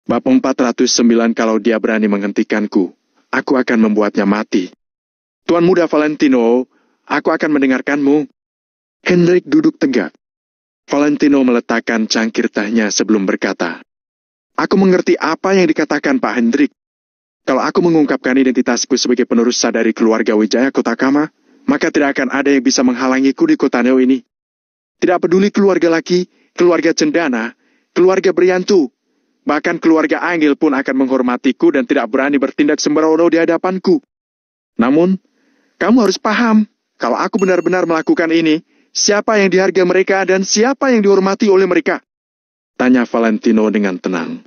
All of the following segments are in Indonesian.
Bab 409. Kalau dia berani menghentikanku, aku akan membuatnya mati. Tuan Muda Valentino, aku akan mendengarkanmu. Hendrik duduk tegak. Valentino meletakkan cangkir tehnya sebelum berkata, "Aku mengerti apa yang dikatakan Pak Hendrik. Kalau aku mengungkapkan identitasku sebagai penerus dari keluarga Wijaya Kotakama, maka tidak akan ada yang bisa menghalangiku di kota Neo ini. Tidak peduli keluarga laki, keluarga cendana, keluarga Briantu, bahkan keluarga Anggil pun akan menghormatiku dan tidak berani bertindak sembrono di hadapanku. Namun, kamu harus paham, kalau aku benar-benar melakukan ini, siapa yang dihargai mereka dan siapa yang dihormati oleh mereka?" tanya Valentino dengan tenang.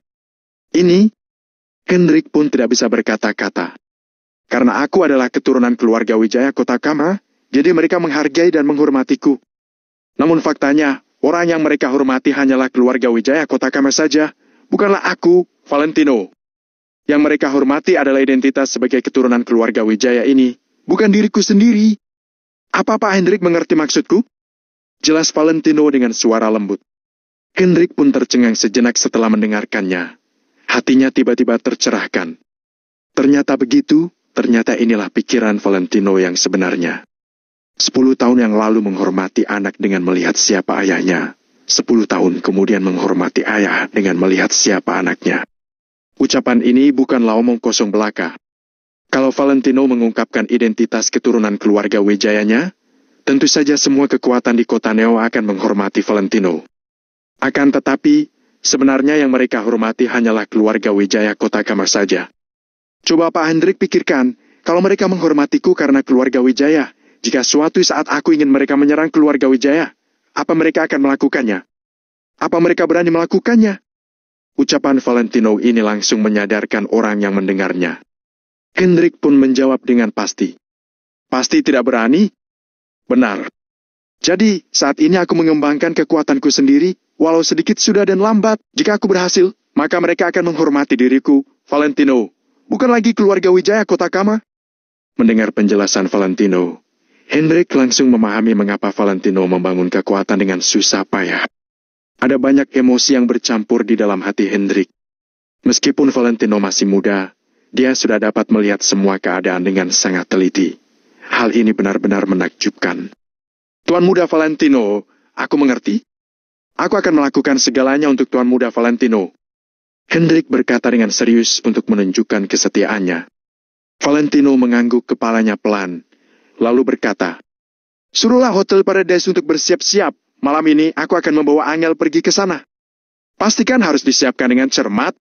Ini, Hendrik pun tidak bisa berkata-kata. Karena aku adalah keturunan keluarga Wijaya Kotakama, jadi mereka menghargai dan menghormatiku. Namun faktanya, orang yang mereka hormati hanyalah keluarga Wijaya Kotakama saja, bukanlah aku, Valentino. Yang mereka hormati adalah identitas sebagai keturunan keluarga Wijaya ini, bukan diriku sendiri. Apa Pak Hendrik mengerti maksudku? Jelas Valentino dengan suara lembut. Hendrik pun tercengang sejenak setelah mendengarkannya. Hatinya tiba-tiba tercerahkan. Ternyata begitu, ternyata inilah pikiran Valentino yang sebenarnya. 10 tahun yang lalu menghormati anak dengan melihat siapa ayahnya. 10 tahun kemudian menghormati ayah dengan melihat siapa anaknya. Ucapan ini bukanlah omong kosong belaka. Kalau Valentino mengungkapkan identitas keturunan keluarga Wijayanya, tentu saja semua kekuatan di kota Neo akan menghormati Valentino. Akan tetapi, sebenarnya yang mereka hormati hanyalah keluarga Wijaya Kotakama saja. Coba Pak Hendrik pikirkan, kalau mereka menghormatiku karena keluarga Wijaya, jika suatu saat aku ingin mereka menyerang keluarga Wijaya, apa mereka akan melakukannya? Apa mereka berani melakukannya? Ucapan Valentino ini langsung menyadarkan orang yang mendengarnya. Hendrik pun menjawab dengan pasti. Pasti tidak berani? Benar. Jadi, saat ini aku mengembangkan kekuatanku sendiri, walau sedikit sudah dan lambat. Jika aku berhasil, maka mereka akan menghormati diriku, Valentino. Bukan lagi keluarga Wijaya Kotakama. Mendengar penjelasan Valentino, Hendrik langsung memahami mengapa Valentino membangun kekuatan dengan susah payah. Ada banyak emosi yang bercampur di dalam hati Hendrik. Meskipun Valentino masih muda, dia sudah dapat melihat semua keadaan dengan sangat teliti. Hal ini benar-benar menakjubkan. Tuan Muda Valentino, aku mengerti. Aku akan melakukan segalanya untuk Tuan Muda Valentino. Hendrik berkata dengan serius untuk menunjukkan kesetiaannya. Valentino mengangguk kepalanya pelan, lalu berkata, "Suruhlah Hotel Paradise untuk bersiap-siap. Malam ini aku akan membawa Angel pergi ke sana. Pastikan harus disiapkan dengan cermat.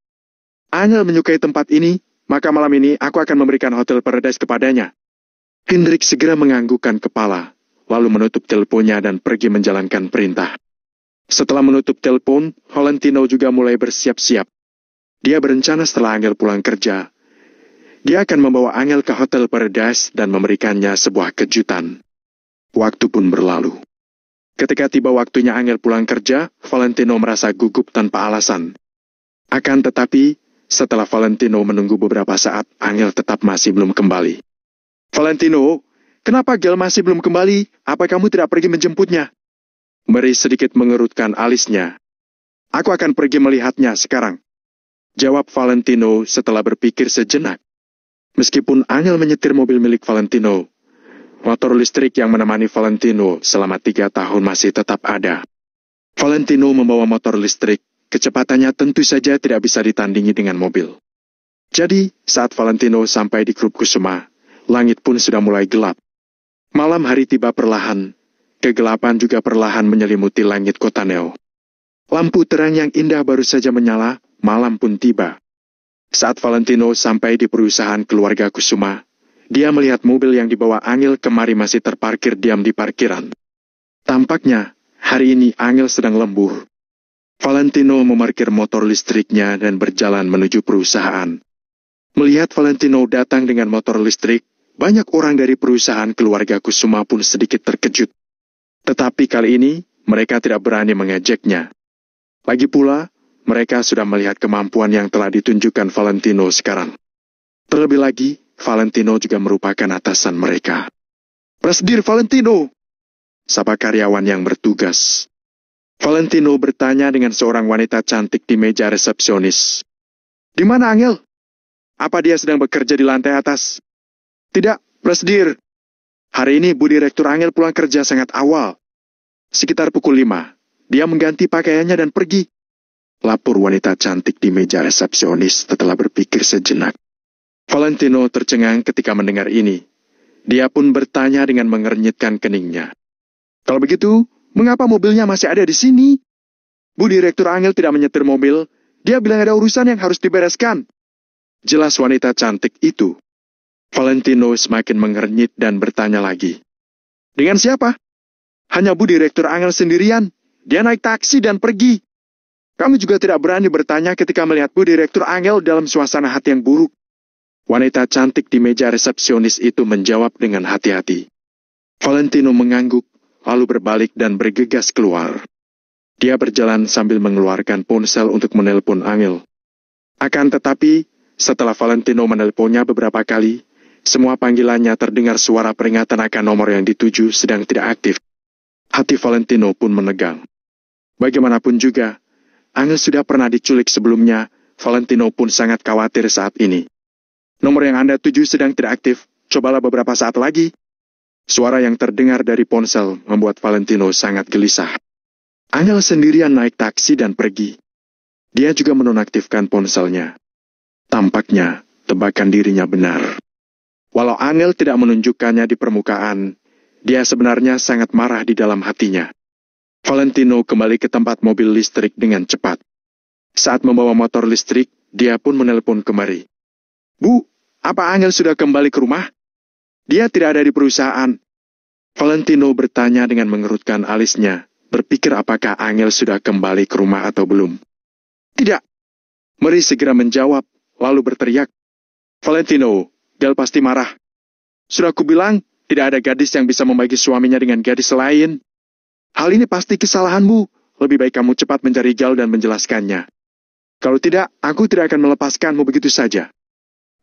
Angel menyukai tempat ini, maka malam ini aku akan memberikan Hotel Paradise kepadanya." Hendrik segera menganggukkan kepala, lalu menutup teleponnya dan pergi menjalankan perintah. Setelah menutup telepon, Valentino juga mulai bersiap-siap. Dia berencana setelah Angel pulang kerja, dia akan membawa Angel ke Hotel Paradise dan memberikannya sebuah kejutan. Waktu pun berlalu. Ketika tiba waktunya Angel pulang kerja, Valentino merasa gugup tanpa alasan. Akan tetapi, setelah Valentino menunggu beberapa saat, Angel tetap masih belum kembali. "Valentino, kenapa Gel masih belum kembali? Apa kamu tidak pergi menjemputnya?" Mary sedikit mengerutkan alisnya. "Aku akan pergi melihatnya sekarang," jawab Valentino setelah berpikir sejenak. Meskipun Angel menyetir mobil milik Valentino, motor listrik yang menemani Valentino selama 3 tahun masih tetap ada. Valentino membawa motor listrik, kecepatannya tentu saja tidak bisa ditandingi dengan mobil. Jadi, saat Valentino sampai di Klub Kusuma, langit pun sudah mulai gelap. Malam hari tiba perlahan, kegelapan juga perlahan menyelimuti langit kota Neo. Lampu terang yang indah baru saja menyala, malam pun tiba. Saat Valentino sampai di perusahaan keluarga Kusuma, dia melihat mobil yang dibawa Angel kemari masih terparkir diam di parkiran. Tampaknya, hari ini Angel sedang lembur. Valentino memarkir motor listriknya dan berjalan menuju perusahaan. Melihat Valentino datang dengan motor listrik, banyak orang dari perusahaan keluarga Kusuma pun sedikit terkejut. Tetapi kali ini, mereka tidak berani mengejeknya. Lagi pula, mereka sudah melihat kemampuan yang telah ditunjukkan Valentino sekarang. Terlebih lagi, Valentino juga merupakan atasan mereka. "Presidir Valentino!" sapa karyawan yang bertugas. Valentino bertanya dengan seorang wanita cantik di meja resepsionis. Di mana Angel? Apa dia sedang bekerja di lantai atas? Tidak, Presdir. Hari ini Bu Direktur Angel pulang kerja sangat awal. Sekitar pukul 5. Dia mengganti pakaiannya dan pergi. Lapor wanita cantik di meja resepsionis setelah berpikir sejenak. Valentino tercengang ketika mendengar ini. Dia pun bertanya dengan mengernyitkan keningnya. Kalau begitu, mengapa mobilnya masih ada di sini? Bu Direktur Angel tidak menyetir mobil. Dia bilang ada urusan yang harus dibereskan. Jelas wanita cantik itu. Valentino semakin mengernyit dan bertanya lagi. Dengan siapa? Hanya Bu Direktur Angel sendirian. Dia naik taksi dan pergi. Kamu juga tidak berani bertanya ketika melihat Bu Direktur Angel dalam suasana hati yang buruk. Wanita cantik di meja resepsionis itu menjawab dengan hati-hati. Valentino mengangguk, lalu berbalik dan bergegas keluar. Dia berjalan sambil mengeluarkan ponsel untuk menelpon Angel. Akan tetapi, setelah Valentino menelponnya beberapa kali, semua panggilannya terdengar suara peringatan akan nomor yang dituju sedang tidak aktif. Hati Valentino pun menegang. Bagaimanapun juga, Angel sudah pernah diculik sebelumnya, Valentino pun sangat khawatir saat ini. Nomor yang Anda tuju sedang tidak aktif, cobalah beberapa saat lagi. Suara yang terdengar dari ponsel membuat Valentino sangat gelisah. Angel sendirian naik taksi dan pergi. Dia juga menonaktifkan ponselnya. Tampaknya, tebakan dirinya benar. Walau Angel tidak menunjukkannya di permukaan, dia sebenarnya sangat marah di dalam hatinya. Valentino kembali ke tempat mobil listrik dengan cepat. Saat membawa motor listrik, dia pun menelpon kemari. Bu, apa Angel sudah kembali ke rumah? Dia tidak ada di perusahaan. Valentino bertanya dengan mengerutkan alisnya, berpikir apakah Angel sudah kembali ke rumah atau belum. Tidak. Mary segera menjawab, lalu berteriak. Valentino, Del pasti marah. Sudah kubilang, tidak ada gadis yang bisa membagi suaminya dengan gadis lain. Hal ini pasti kesalahanmu. Lebih baik kamu cepat mencari Gal dan menjelaskannya. Kalau tidak, aku tidak akan melepaskanmu begitu saja.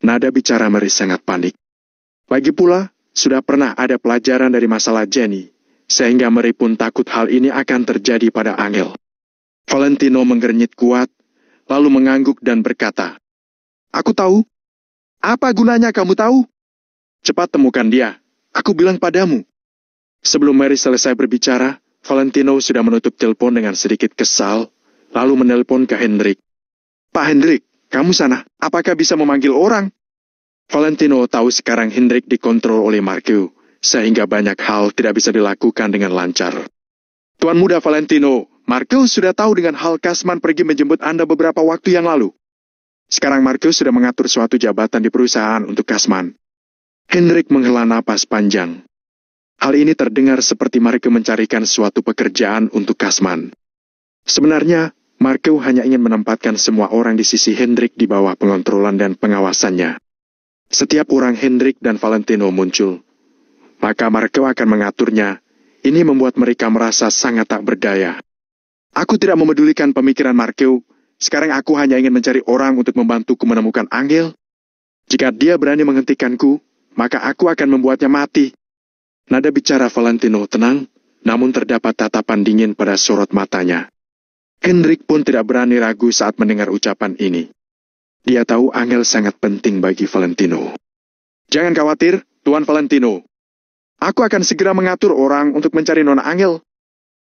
Nada bicara Mary sangat panik. Lagi pula, sudah pernah ada pelajaran dari masalah Jenny, sehingga Mary pun takut hal ini akan terjadi pada Angel. Valentino menggernyit kuat, lalu mengangguk dan berkata, Aku tahu. Apa gunanya kamu tahu? Cepat temukan dia. Aku bilang padamu. Sebelum Mary selesai berbicara, Valentino sudah menutup telepon dengan sedikit kesal, lalu menelpon ke Hendrik. Pak Hendrik, kamu sana, apakah bisa memanggil orang? Valentino tahu sekarang Hendrik dikontrol oleh Marco, sehingga banyak hal tidak bisa dilakukan dengan lancar. Tuan muda Valentino, Marco sudah tahu dengan hal Kasman pergi menjemput Anda beberapa waktu yang lalu. Sekarang Marco sudah mengatur suatu jabatan di perusahaan untuk Kasman. Hendrik menghela napas panjang. Hal ini terdengar seperti Marco mencarikan suatu pekerjaan untuk Kasman. Sebenarnya, Marco hanya ingin menempatkan semua orang di sisi Hendrik di bawah pengontrolan dan pengawasannya. Setiap orang Hendrik dan Valentino muncul, maka Marco akan mengaturnya. Ini membuat mereka merasa sangat tak berdaya. Aku tidak memedulikan pemikiran Marco. Sekarang aku hanya ingin mencari orang untuk membantuku menemukan Angel. Jika dia berani menghentikanku, maka aku akan membuatnya mati. Nada bicara Valentino tenang, namun terdapat tatapan dingin pada sorot matanya. Hendrik pun tidak berani ragu saat mendengar ucapan ini. Dia tahu Angel sangat penting bagi Valentino. Jangan khawatir, Tuan Valentino. Aku akan segera mengatur orang untuk mencari Nona Angel.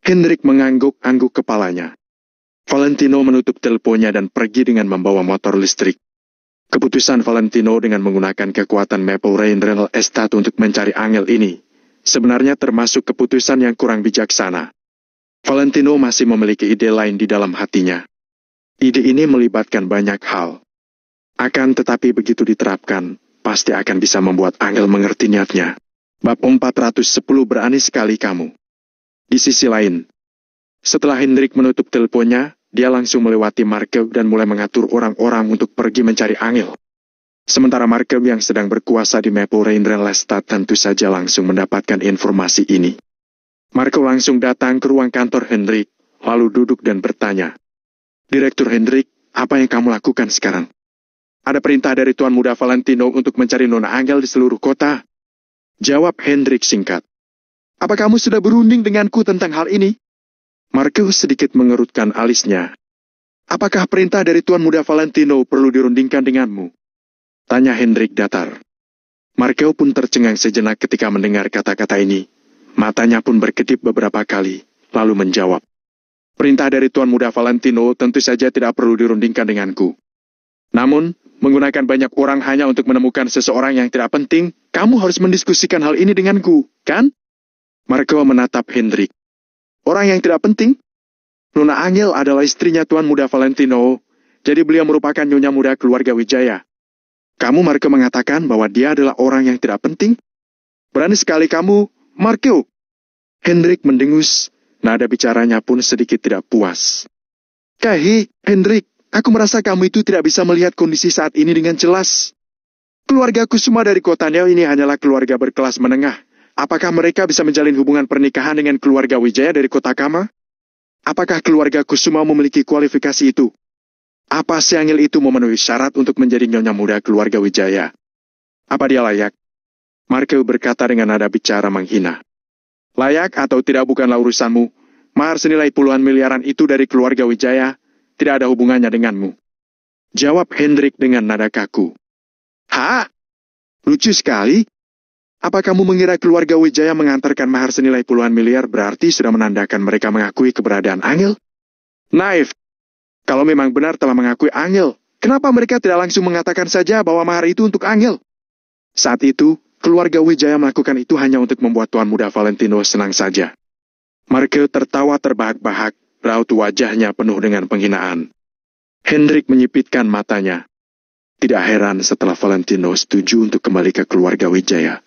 Hendrik mengangguk-angguk kepalanya. Valentino menutup teleponnya dan pergi dengan membawa motor listrik. Keputusan Valentino dengan menggunakan kekuatan Maple Rain Renal Estate untuk mencari Angel ini sebenarnya termasuk keputusan yang kurang bijaksana. Valentino masih memiliki ide lain di dalam hatinya. Ide ini melibatkan banyak hal. Akan tetapi begitu diterapkan, pasti akan bisa membuat Angel mengerti niatnya. Bab 410 berani sekali kamu. Di sisi lain, setelah Hendrik menutup teleponnya, dia langsung melewati Markel dan mulai mengatur orang-orang untuk pergi mencari Angel. Sementara Markel yang sedang berkuasa di Maple Rain Real Estate tentu saja langsung mendapatkan informasi ini. Marco langsung datang ke ruang kantor Hendrik, lalu duduk dan bertanya, Direktur Hendrik, apa yang kamu lakukan sekarang? Ada perintah dari Tuan Muda Valentino untuk mencari Nona Angel di seluruh kota. Jawab Hendrik singkat. Apa kamu sudah berunding denganku tentang hal ini? Marco sedikit mengerutkan alisnya. Apakah perintah dari Tuan Muda Valentino perlu dirundingkan denganmu? Tanya Hendrik datar. Markel pun tercengang sejenak ketika mendengar kata-kata ini. Matanya pun berkedip beberapa kali, lalu menjawab. Perintah dari Tuan Muda Valentino tentu saja tidak perlu dirundingkan denganku. Namun, menggunakan banyak orang hanya untuk menemukan seseorang yang tidak penting, kamu harus mendiskusikan hal ini denganku, kan? Markel menatap Hendrik. Orang yang tidak penting? Nona Angel adalah istrinya Tuan Muda Valentino, jadi beliau merupakan nyonya muda keluarga Wijaya. Kamu, Markel, mengatakan bahwa dia adalah orang yang tidak penting? Berani sekali kamu, Markel. Hendrik mendengus, nada bicaranya pun sedikit tidak puas. Hei, Hendrik, aku merasa kamu itu tidak bisa melihat kondisi saat ini dengan jelas. Keluarga Kusuma dari kota Neo ini hanyalah keluarga berkelas menengah. Apakah mereka bisa menjalin hubungan pernikahan dengan keluarga Wijaya dari kota Kama? Apakah keluarga Kusuma memiliki kualifikasi itu? Apa si Angel itu memenuhi syarat untuk menjadi nyonya muda keluarga Wijaya? Apa dia layak? Markel berkata dengan nada bicara menghina. Layak atau tidak bukanlah urusanmu. Mahar senilai puluhan miliaran itu dari keluarga Wijaya tidak ada hubungannya denganmu. Jawab Hendrik dengan nada kaku. Hah? Lucu sekali. Apa kamu mengira keluarga Wijaya mengantarkan mahar senilai puluhan miliar berarti sudah menandakan mereka mengakui keberadaan Angel? Naif. Kalau memang benar telah mengakui Angel, kenapa mereka tidak langsung mengatakan saja bahwa mahar itu untuk Angel? Saat itu, keluarga Wijaya melakukan itu hanya untuk membuat Tuan Muda Valentino senang saja. Markel tertawa terbahak-bahak, raut wajahnya penuh dengan penghinaan. Hendrik menyipitkan matanya. Tidak heran setelah Valentino setuju untuk kembali ke keluarga Wijaya.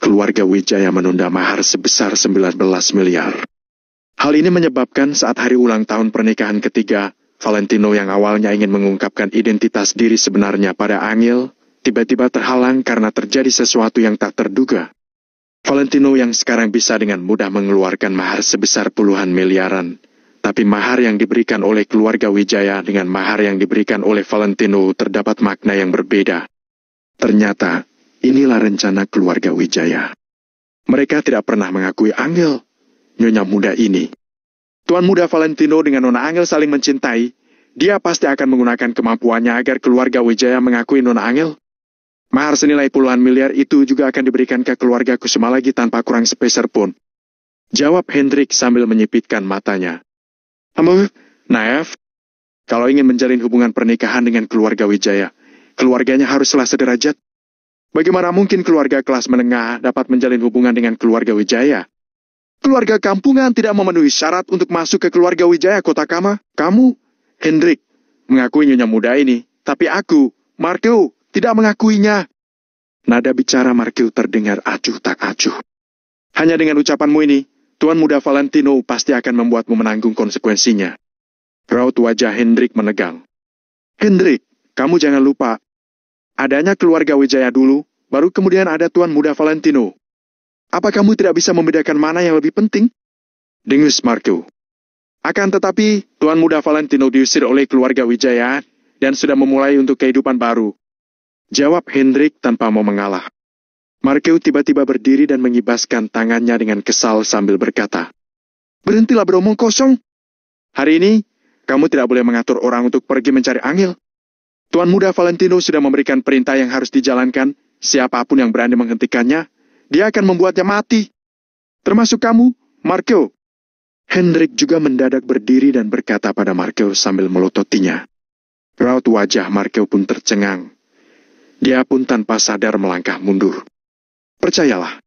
Keluarga Wijaya menunda mahar sebesar 19 miliar. Hal ini menyebabkan saat hari ulang tahun pernikahan ketiga, Valentino yang awalnya ingin mengungkapkan identitas diri sebenarnya pada Angel, tiba-tiba terhalang karena terjadi sesuatu yang tak terduga. Valentino yang sekarang bisa dengan mudah mengeluarkan mahar sebesar puluhan miliaran, tapi mahar yang diberikan oleh keluarga Wijaya dengan mahar yang diberikan oleh Valentino terdapat makna yang berbeda. Ternyata, inilah rencana keluarga Wijaya. Mereka tidak pernah mengakui Angel, nyonya muda ini. Tuan Muda Valentino dengan Nona Angel saling mencintai, dia pasti akan menggunakan kemampuannya agar keluarga Wijaya mengakui Nona Angel. Mahar senilai puluhan miliar itu juga akan diberikan ke keluarga Kusuma lagi tanpa kurang sepeser pun. Jawab Hendrik sambil menyipitkan matanya. Naif. Kalau ingin menjalin hubungan pernikahan dengan keluarga Wijaya, keluarganya haruslah sederajat. Bagaimana mungkin keluarga kelas menengah dapat menjalin hubungan dengan keluarga Wijaya? Keluarga kampungan tidak memenuhi syarat untuk masuk ke keluarga Wijaya kota Kama. Kamu, Hendrik, mengakui nyonya muda ini, tapi aku, Markel, tidak mengakuinya. Nada bicara Markel terdengar acuh tak acuh. Hanya dengan ucapanmu ini, Tuan Muda Valentino pasti akan membuatmu menanggung konsekuensinya. Raut wajah Hendrik menegang. Hendrik, kamu jangan lupa. Adanya keluarga Wijaya dulu, baru kemudian ada Tuan Muda Valentino. Apa kamu tidak bisa membedakan mana yang lebih penting? Dengus Markel. Akan tetapi, Tuan Muda Valentino diusir oleh keluarga Wijaya dan sudah memulai untuk kehidupan baru. Jawab Hendrik tanpa mau mengalah. Markel tiba-tiba berdiri dan mengibaskan tangannya dengan kesal sambil berkata, Berhentilah beromong kosong. Hari ini, kamu tidak boleh mengatur orang untuk pergi mencari Angel. Tuan Muda Valentino sudah memberikan perintah yang harus dijalankan. Siapapun yang berani menghentikannya, dia akan membuatnya mati. Termasuk kamu, Markel. Hendrik juga mendadak berdiri dan berkata pada Markel sambil melototinya. Raut wajah Markel pun tercengang. Dia pun tanpa sadar melangkah mundur. Percayalah,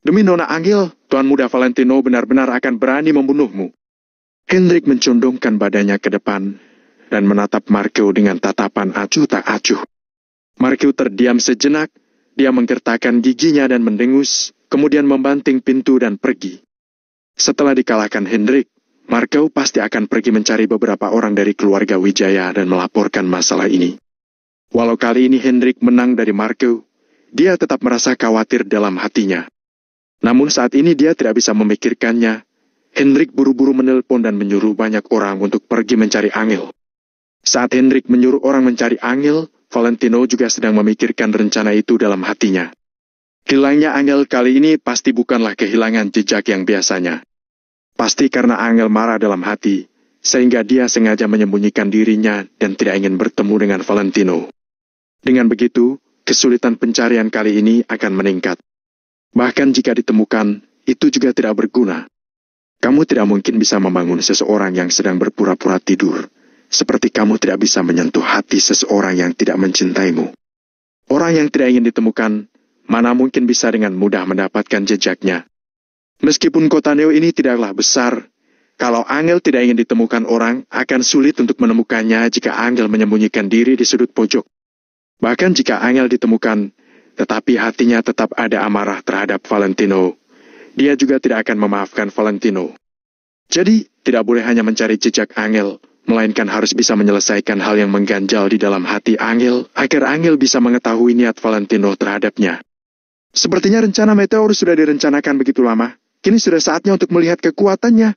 demi Nona Angel, Tuan Muda Valentino benar-benar akan berani membunuhmu. Hendrik mencondongkan badannya ke depan dan menatap Markel dengan tatapan acuh tak acuh. Markel terdiam sejenak, dia menggertakkan giginya dan mendengus, kemudian membanting pintu dan pergi. Setelah dikalahkan Hendrik, Markel pasti akan pergi mencari beberapa orang dari keluarga Wijaya dan melaporkan masalah ini. Walau kali ini Hendrik menang dari Markel, dia tetap merasa khawatir dalam hatinya. Namun saat ini dia tidak bisa memikirkannya. Hendrik buru-buru menelpon dan menyuruh banyak orang untuk pergi mencari Angel. Saat Hendrik menyuruh orang mencari Angel, Valentino juga sedang memikirkan rencana itu dalam hatinya. Hilangnya Angel kali ini pasti bukanlah kehilangan jejak yang biasanya. Pasti karena Angel marah dalam hati, sehingga dia sengaja menyembunyikan dirinya dan tidak ingin bertemu dengan Valentino. Dengan begitu, kesulitan pencarian kali ini akan meningkat. Bahkan jika ditemukan, itu juga tidak berguna. Kamu tidak mungkin bisa membangun seseorang yang sedang berpura-pura tidur, seperti kamu tidak bisa menyentuh hati seseorang yang tidak mencintaimu. Orang yang tidak ingin ditemukan, mana mungkin bisa dengan mudah mendapatkan jejaknya. Meskipun kota Neo ini tidaklah besar, kalau Angel tidak ingin ditemukan orang, akan sulit untuk menemukannya jika Angel menyembunyikan diri di sudut pojok. Bahkan jika Angel ditemukan, tetapi hatinya tetap ada amarah terhadap Valentino, dia juga tidak akan memaafkan Valentino. Jadi, tidak boleh hanya mencari jejak Angel, melainkan harus bisa menyelesaikan hal yang mengganjal di dalam hati Angel, agar Angel bisa mengetahui niat Valentino terhadapnya. Sepertinya rencana meteor sudah direncanakan begitu lama, kini sudah saatnya untuk melihat kekuatannya.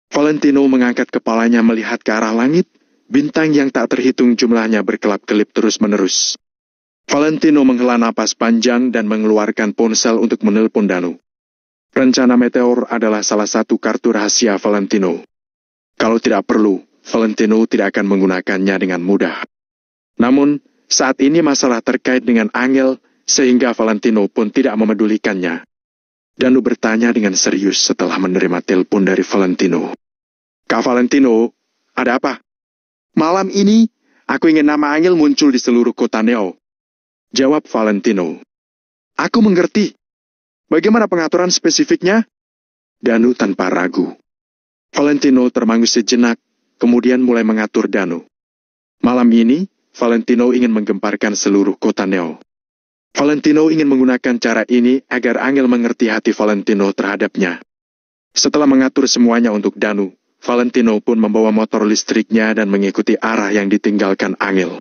Valentino mengangkat kepalanya melihat ke arah langit, bintang yang tak terhitung jumlahnya berkelap-kelip terus-menerus. Valentino menghela napas panjang dan mengeluarkan ponsel untuk menelpon Danu. Rencana meteor adalah salah satu kartu rahasia Valentino. Kalau tidak perlu, Valentino tidak akan menggunakannya dengan mudah. Namun, saat ini masalah terkait dengan Angel, sehingga Valentino pun tidak memedulikannya. Danu bertanya dengan serius setelah menerima telepon dari Valentino. Kak Valentino, ada apa? Malam ini, aku ingin nama Angel muncul di seluruh kota Neo. Jawab Valentino. Aku mengerti. Bagaimana pengaturan spesifiknya? Danu tanpa ragu. Valentino termangu sejenak, kemudian mulai mengatur Danu. Malam ini, Valentino ingin menggemparkan seluruh kota Neo. Valentino ingin menggunakan cara ini agar Angel mengerti hati Valentino terhadapnya. Setelah mengatur semuanya untuk Danu, Valentino pun membawa motor listriknya dan mengikuti arah yang ditinggalkan Angel.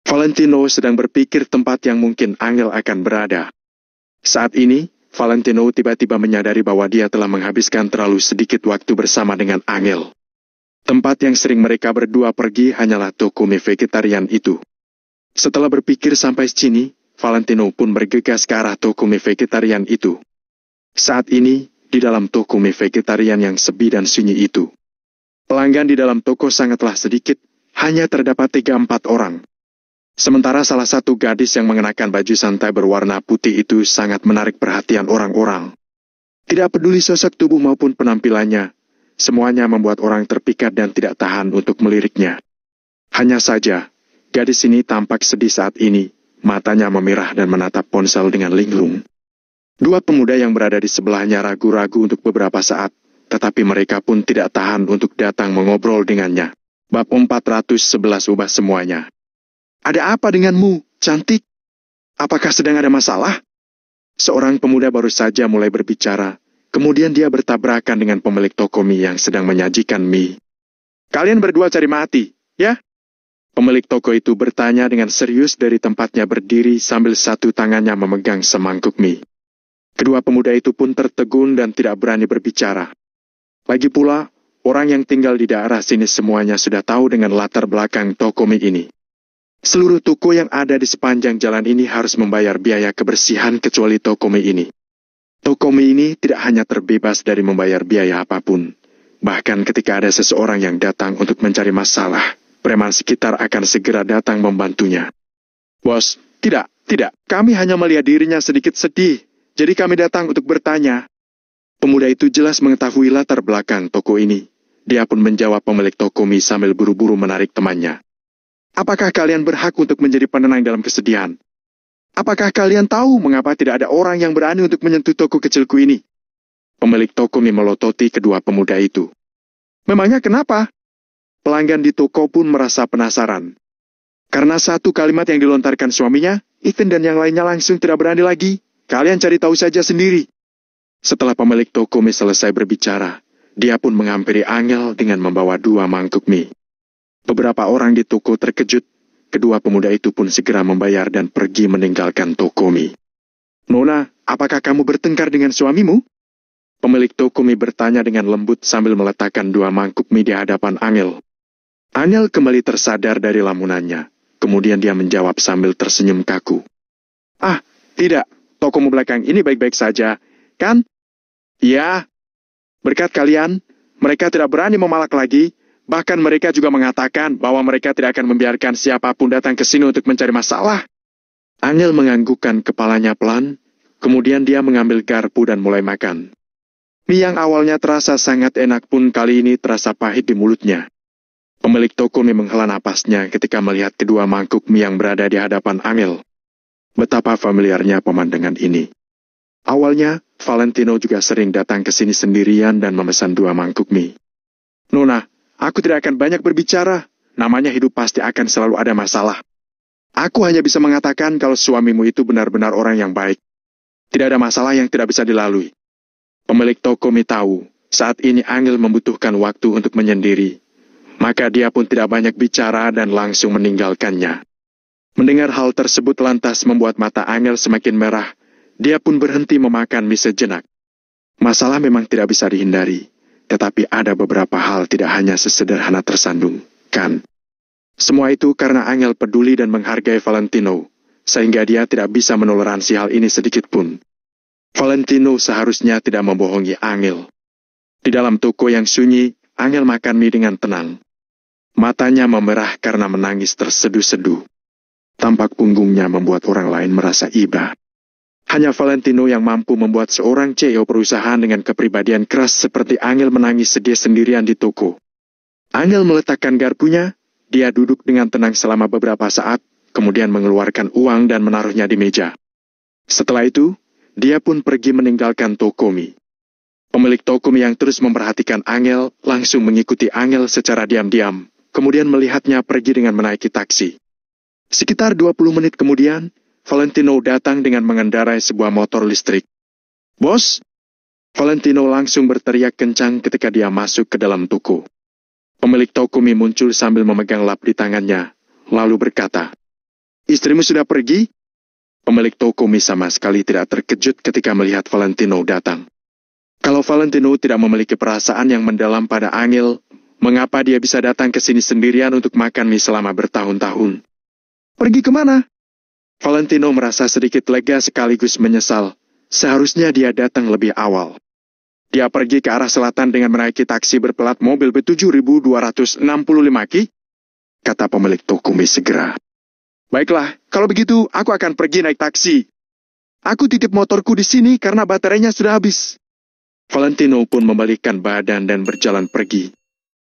Valentino sedang berpikir tempat yang mungkin Angel akan berada. Saat ini, Valentino tiba-tiba menyadari bahwa dia telah menghabiskan terlalu sedikit waktu bersama dengan Angel. Tempat yang sering mereka berdua pergi hanyalah toko mie vegetarian itu. Setelah berpikir sampai sini, Valentino pun bergegas ke arah toko mie vegetarian itu. Saat ini, di dalam toko mie vegetarian yang sepi dan sunyi itu, pelanggan di dalam toko sangatlah sedikit, hanya terdapat 3-4 orang. Sementara salah satu gadis yang mengenakan baju santai berwarna putih itu sangat menarik perhatian orang-orang. Tidak peduli sosok tubuh maupun penampilannya, semuanya membuat orang terpikat dan tidak tahan untuk meliriknya. Hanya saja, gadis ini tampak sedih saat ini, matanya memerah dan menatap ponsel dengan linglung. Dua pemuda yang berada di sebelahnya ragu-ragu untuk beberapa saat, tetapi mereka pun tidak tahan untuk datang mengobrol dengannya. Bab 411 ubah semuanya. Ada apa denganmu, cantik? Apakah sedang ada masalah? Seorang pemuda baru saja mulai berbicara, kemudian dia bertabrakan dengan pemilik toko mie yang sedang menyajikan mie. Kalian berdua cari mati, ya? Pemilik toko itu bertanya dengan serius dari tempatnya berdiri sambil satu tangannya memegang semangkuk mie. Kedua pemuda itu pun tertegun dan tidak berani berbicara. Lagi pula, orang yang tinggal di daerah sini semuanya sudah tahu dengan latar belakang toko mie ini. Seluruh toko yang ada di sepanjang jalan ini harus membayar biaya kebersihan kecuali toko mie ini. Toko mie ini tidak hanya terbebas dari membayar biaya apapun. Bahkan ketika ada seseorang yang datang untuk mencari masalah, preman sekitar akan segera datang membantunya. Bos, tidak, kami hanya melihat dirinya sedikit sedih, jadi kami datang untuk bertanya. Pemuda itu jelas mengetahui latar belakang toko ini. Dia pun menjawab pemilik toko mie sambil buru-buru menarik temannya. Apakah kalian berhak untuk menjadi penenang dalam kesedihan? Apakah kalian tahu mengapa tidak ada orang yang berani untuk menyentuh toko kecilku ini? Pemilik toko mie melototi kedua pemuda itu. Memangnya kenapa? Pelanggan di toko pun merasa penasaran. Karena satu kalimat yang dilontarkan suaminya, Ethan dan yang lainnya langsung tidak berani lagi. Kalian cari tahu saja sendiri. Setelah pemilik toko mie selesai berbicara, dia pun menghampiri Angel dengan membawa 2 mangkuk mie. Beberapa orang di toko terkejut. Kedua pemuda itu pun segera membayar dan pergi meninggalkan toko mie. Nona, apakah kamu bertengkar dengan suamimu? Pemilik toko mie bertanya dengan lembut sambil meletakkan 2 mangkuk mie di hadapan Angel. Angel kembali tersadar dari lamunannya. Kemudian dia menjawab sambil tersenyum kaku. Ah, tidak. Tokomu belakang ini baik-baik saja, kan? Iya. Berkat kalian, mereka tidak berani memalak lagi. Bahkan mereka juga mengatakan bahwa mereka tidak akan membiarkan siapapun datang ke sini untuk mencari masalah. Angel menganggukkan kepalanya pelan, kemudian dia mengambil garpu dan mulai makan. Mie yang awalnya terasa sangat enak pun kali ini terasa pahit di mulutnya. Pemilik toko mie menghela napasnya ketika melihat kedua mangkuk mie yang berada di hadapan Angel. Betapa familiarnya pemandangan ini. Awalnya, Valentino juga sering datang ke sini sendirian dan memesan 2 mangkuk mie. Nona, aku tidak akan banyak berbicara. Namanya hidup pasti akan selalu ada masalah. Aku hanya bisa mengatakan kalau suamimu itu benar-benar orang yang baik. Tidak ada masalah yang tidak bisa dilalui. Pemilik toko mie tahu, saat ini Angel membutuhkan waktu untuk menyendiri. Maka dia pun tidak banyak bicara dan langsung meninggalkannya. Mendengar hal tersebut lantas membuat mata Angel semakin merah. Dia pun berhenti memakan mie sejenak. Masalah memang tidak bisa dihindari. Tetapi ada beberapa hal tidak hanya sesederhana tersandung, kan? Semua itu karena Angel peduli dan menghargai Valentino, sehingga dia tidak bisa menoleransi hal ini sedikit pun. Valentino seharusnya tidak membohongi Angel. Di dalam toko yang sunyi, Angel makan mie dengan tenang. Matanya memerah karena menangis terseduh-seduh. Tampak punggungnya membuat orang lain merasa iba. Hanya Valentino yang mampu membuat seorang CEO perusahaan dengan kepribadian keras seperti Angel menangis sedih sendirian di toko. Angel meletakkan garpunya, dia duduk dengan tenang selama beberapa saat, kemudian mengeluarkan uang dan menaruhnya di meja. Setelah itu, dia pun pergi meninggalkan toko mie. Pemilik toko mie yang terus memperhatikan Angel langsung mengikuti Angel secara diam-diam, kemudian melihatnya pergi dengan menaiki taksi. Sekitar 20 menit kemudian, Valentino datang dengan mengendarai sebuah motor listrik. Bos! Valentino langsung berteriak kencang ketika dia masuk ke dalam toko. Pemilik toko mie muncul sambil memegang lap di tangannya, lalu berkata, "Istrimu sudah pergi?" Pemilik toko mie sama sekali tidak terkejut ketika melihat Valentino datang. Kalau Valentino tidak memiliki perasaan yang mendalam pada Angel, mengapa dia bisa datang ke sini sendirian untuk makan mie selama bertahun-tahun? Pergi kemana? Valentino merasa sedikit lega sekaligus menyesal. Seharusnya dia datang lebih awal. Dia pergi ke arah selatan dengan menaiki taksi berplat mobil B7265Ki, kata pemilik toko mie segera. Baiklah, kalau begitu aku akan pergi naik taksi. Aku titip motorku di sini karena baterainya sudah habis. Valentino pun membalikkan badan dan berjalan pergi.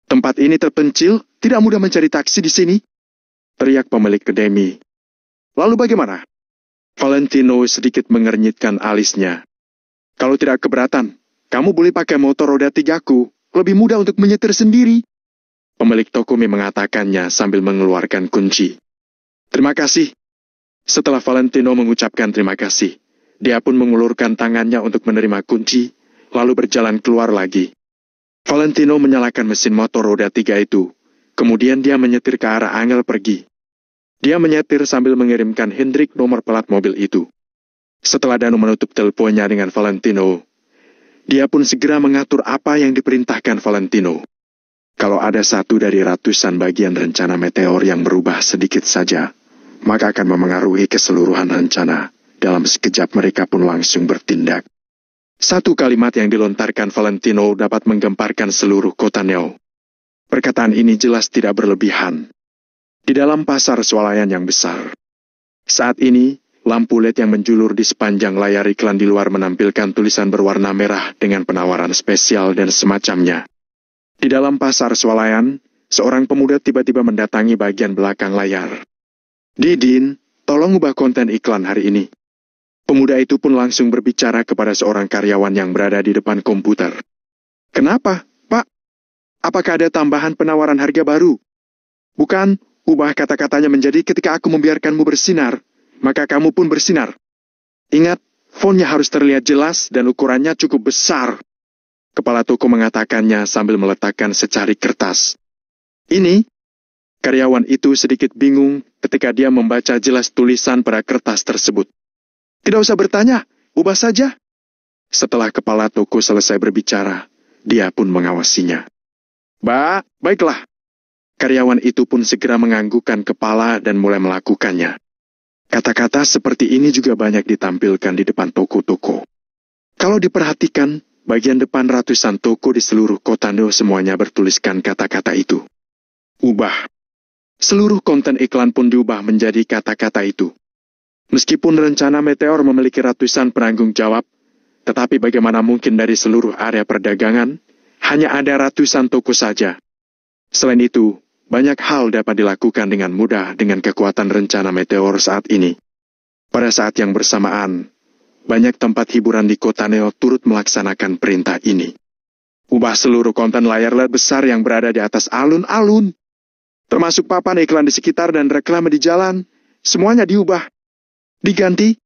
Tempat ini terpencil, tidak mudah mencari taksi di sini, teriak pemilik kedai mie. Lalu bagaimana? Valentino sedikit mengernyitkan alisnya. Kalau tidak keberatan, kamu boleh pakai motor roda 3ku, lebih mudah untuk menyetir sendiri. Pemilik toko mie mengatakannya sambil mengeluarkan kunci. Terima kasih. Setelah Valentino mengucapkan terima kasih, dia pun mengulurkan tangannya untuk menerima kunci, lalu berjalan keluar lagi. Valentino menyalakan mesin motor roda 3 itu, kemudian dia menyetir ke arah Angel pergi. Dia menyetir sambil mengirimkan Hendrik nomor plat mobil itu. Setelah Danu menutup teleponnya dengan Valentino, dia pun segera mengatur apa yang diperintahkan Valentino. Kalau ada satu dari ratusan bagian rencana meteor yang berubah sedikit saja, maka akan memengaruhi keseluruhan rencana. Dalam sekejap mereka pun langsung bertindak. Satu kalimat yang dilontarkan Valentino dapat menggemparkan seluruh kota Neo. Perkataan ini jelas tidak berlebihan. Di dalam pasar swalayan yang besar. Saat ini, lampu LED yang menjulur di sepanjang layar iklan di luar menampilkan tulisan berwarna merah dengan penawaran spesial dan semacamnya. Di dalam pasar swalayan, seorang pemuda tiba-tiba mendatangi bagian belakang layar. Didin, tolong ubah konten iklan hari ini. Pemuda itu pun langsung berbicara kepada seorang karyawan yang berada di depan komputer. Kenapa, Pak? Apakah ada tambahan penawaran harga baru? Bukan, ubah kata-katanya menjadi ketika aku membiarkanmu bersinar, maka kamu pun bersinar. Ingat, fontnya harus terlihat jelas dan ukurannya cukup besar. Kepala toko mengatakannya sambil meletakkan secari kertas. Ini, karyawan itu sedikit bingung ketika dia membaca jelas tulisan pada kertas tersebut. Tidak usah bertanya, ubah saja. Setelah kepala toko selesai berbicara, dia pun mengawasinya. Baiklah. Karyawan itu pun segera menganggukkan kepala dan mulai melakukannya. Kata-kata seperti ini juga banyak ditampilkan di depan toko-toko. Kalau diperhatikan, bagian depan ratusan toko di seluruh kota Neo semuanya bertuliskan kata-kata itu. Ubah. Seluruh konten iklan pun diubah menjadi kata-kata itu. Meskipun rencana Meteor memiliki ratusan penanggung jawab, tetapi bagaimana mungkin dari seluruh area perdagangan, hanya ada ratusan toko saja. Selain itu, banyak hal dapat dilakukan dengan mudah dengan kekuatan rencana Meteor saat ini. Pada saat yang bersamaan, banyak tempat hiburan di kota Neo turut melaksanakan perintah ini. Ubah seluruh konten layar LED besar yang berada di atas alun-alun, termasuk papan iklan di sekitar dan reklame di jalan, semuanya diubah. Diganti.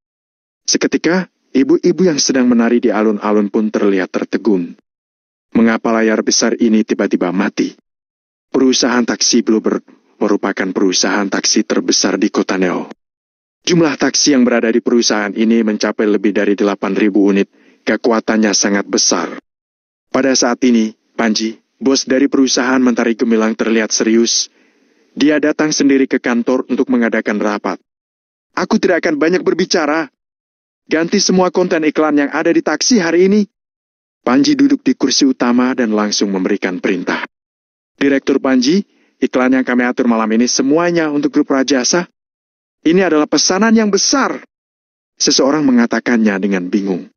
Seketika, ibu-ibu yang sedang menari di alun-alun pun terlihat tertegun. Mengapa layar besar ini tiba-tiba mati? Perusahaan taksi Bluebird merupakan perusahaan taksi terbesar di kota Neo. Jumlah taksi yang berada di perusahaan ini mencapai lebih dari 8.000 unit, kekuatannya sangat besar. Pada saat ini, Panji, bos dari perusahaan Mentari Gemilang terlihat serius. Dia datang sendiri ke kantor untuk mengadakan rapat. Aku tidak akan banyak berbicara. Ganti semua konten iklan yang ada di taksi hari ini. Panji duduk di kursi utama dan langsung memberikan perintah. Direktur Panji, iklan yang kami atur malam ini semuanya untuk grup Rajasa. Ini adalah pesanan yang besar. Seseorang mengatakannya dengan bingung.